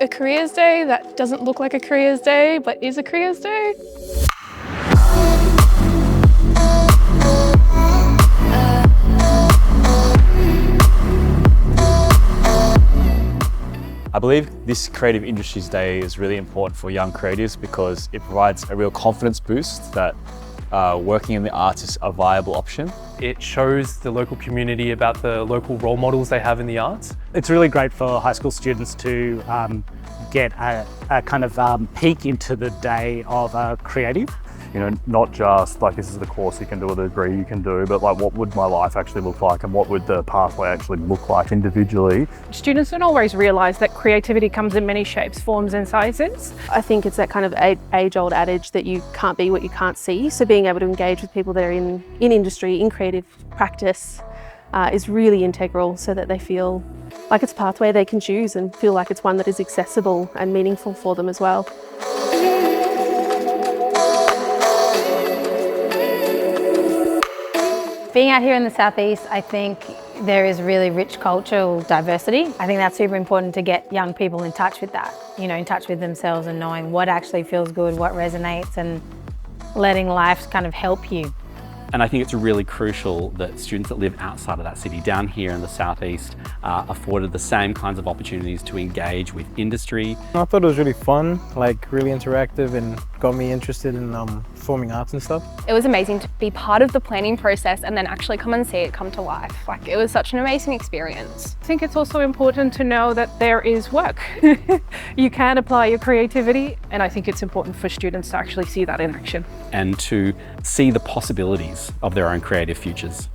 A careers day that doesn't look like a careers day, but is a careers day. I believe this Creative Industries Day is really important for young creatives because it provides a real confidence boost that working in the arts is a viable option. It shows the local community about the local role models they have in the arts. It's really great for high school students to get a kind of peek into the day of a creative. You know, not just like this is the course you can do or the degree you can do, but like what would my life actually look like and what would the pathway actually look like individually. Students don't always realise that creativity comes in many shapes, forms and sizes. I think it's that kind of age-old adage that you can't be what you can't see. So being able to engage with people that are in industry, in creative practice is really integral so that they feel like it's a pathway they can choose and feel like it's one that is accessible and meaningful for them as well. Being out here in the southeast, I think there is really rich cultural diversity. I think that's super important to get young people in touch with that, you know, in touch with themselves and knowing what actually feels good, what resonates, and letting life kind of help you. And I think it's really crucial that students that live outside of that city, down here in the southeast, are afforded the same kinds of opportunities to engage with industry. I thought it was really fun, like really interactive, and got me interested in performing arts and stuff. It was amazing to be part of the planning process and then actually come and see it come to life. Like, it was such an amazing experience. I think it's also important to know that there is work. You can apply your creativity, and I think it's important for students to actually see that in action. And to see the possibilities of their own creative futures.